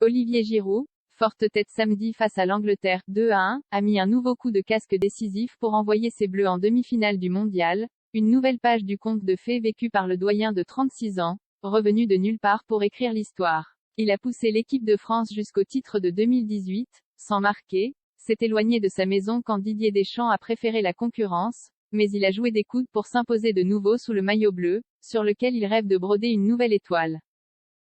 Olivier Giroud, forte tête samedi face à l'Angleterre, 2-1, a mis un nouveau coup de casque décisif pour envoyer ses Bleus en demi-finale du mondial, une nouvelle page du conte de fées vécu par le doyen de 36 ans, revenu de nulle part pour écrire l'histoire. Il a poussé l'équipe de France jusqu'au titre de 2018, sans marquer, s'est éloigné de sa maison quand Didier Deschamps a préféré la concurrence, mais il a joué des coudes pour s'imposer de nouveau sous le maillot bleu, sur lequel il rêve de broder une nouvelle étoile.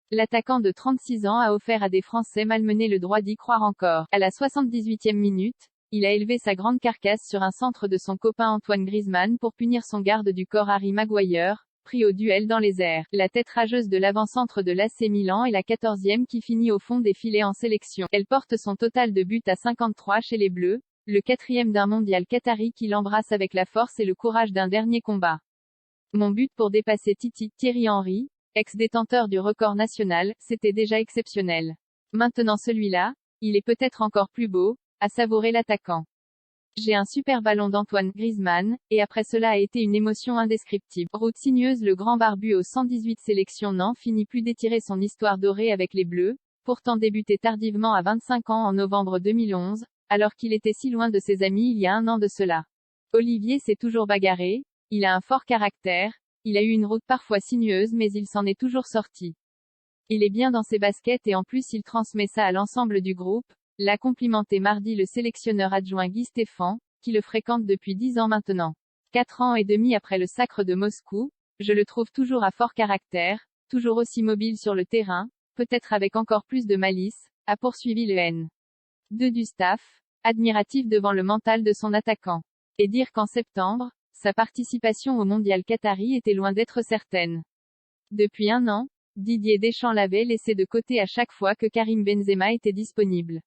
L'attaquant de 36 ans a offert à des Français malmenés le droit d'y croire encore. À la 78e minute, il a élevé sa grande carcasse sur un centre de son copain Antoine Griezmann pour punir son garde du corps Harry Maguire, pris au duel dans les airs. La tête rageuse de l'avant-centre de l'AC Milan est la 14e qui finit au fond des filets en sélection. Elle porte son total de buts à 53 chez les Bleus, le 4e d'un mondial qatari qui l'embrasse avec la force et le courage d'un dernier combat. Mon but pour dépasser Thierry Henry, ex-détenteur du record national, c'était déjà exceptionnel. Maintenant celui-là, il est peut-être encore plus beau, à savourer l'attaquant. J'ai un super ballon d'Antoine Griezmann, et après cela a été une émotion indescriptible. Route sinueuse. Le grand barbu aux 118 sélections n'en finit plus d'étirer son histoire dorée avec les Bleus, pourtant débuté tardivement à 25 ans en novembre 2011, alors qu'il était si loin de ses amis il y a un an de cela. Olivier s'est toujours bagarré, il a un fort caractère, il a eu une route parfois sinueuse mais il s'en est toujours sorti. Il est bien dans ses baskets et en plus il transmet ça à l'ensemble du groupe, l'a complimenté mardi le sélectionneur adjoint Guy Stéphane, qui le fréquente depuis 10 ans maintenant. 4 ans et demi après le sacre de Moscou, je le trouve toujours à fort caractère, toujours aussi mobile sur le terrain, peut-être avec encore plus de malice, a poursuivi le N2 du staff, admiratif devant le mental de son attaquant. Et dire qu'en septembre, sa participation au mondial qatari était loin d'être certaine. Depuis un an, Didier Deschamps l'avait laissé de côté à chaque fois que Karim Benzema était disponible.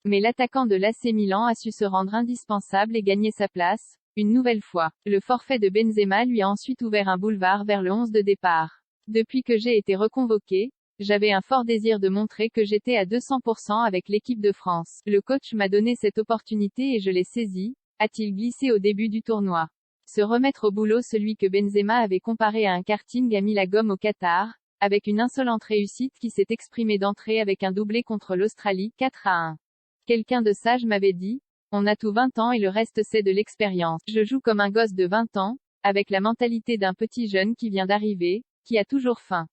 Mais l'attaquant de l'AC Milan a su se rendre indispensable et gagner sa place, une nouvelle fois. Le forfait de Benzema lui a ensuite ouvert un boulevard vers le 11 de départ. Depuis que j'ai été reconvoqué, j'avais un fort désir de montrer que j'étais à 200% avec l'équipe de France. Le coach m'a donné cette opportunité et je l'ai saisie, a-t-il glissé au début du tournoi. Se remettre au boulot. Celui que Benzema avait comparé à un karting a mis la gomme au Qatar, avec une insolente réussite qui s'est exprimée d'entrée avec un doublé contre l'Australie, 4-1. Quelqu'un de sage m'avait dit, on a tout 20 ans et le reste c'est de l'expérience. Je joue comme un gosse de 20 ans, avec la mentalité d'un petit jeune qui vient d'arriver, qui a toujours faim.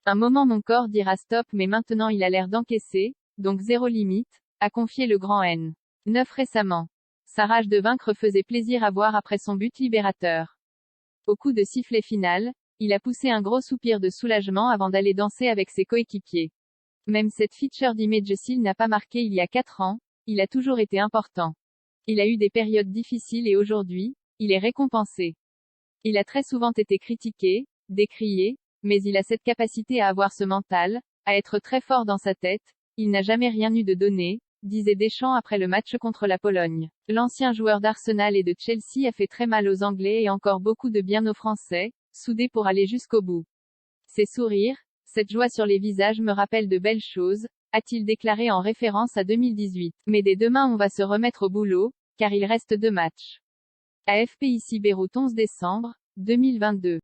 Un moment mon corps dira stop mais maintenant il a l'air d'encaisser, donc zéro limite, a confié le grand N9 récemment. Sa rage de vaincre faisait plaisir à voir après son but libérateur. Au coup de sifflet final, il a poussé un gros soupir de soulagement avant d'aller danser avec ses coéquipiers. Même cette feature d'image s'il n'a pas marqué il y a 4 ans, il a toujours été important. Il a eu des périodes difficiles et aujourd'hui, il est récompensé. Il a très souvent été critiqué, décrié, mais il a cette capacité à avoir ce mental, à être très fort dans sa tête, il n'a jamais rien eu de donné, disait Deschamps après le match contre la Pologne. L'ancien joueur d'Arsenal et de Chelsea a fait très mal aux Anglais et encore beaucoup de bien aux Français, soudés pour aller jusqu'au bout. Ces sourires, cette joie sur les visages me rappellent de belles choses, a-t-il déclaré en référence à 2018. Mais dès demain on va se remettre au boulot, car il reste 2 matchs. AFP ici Beyrouth 11 décembre, 2022.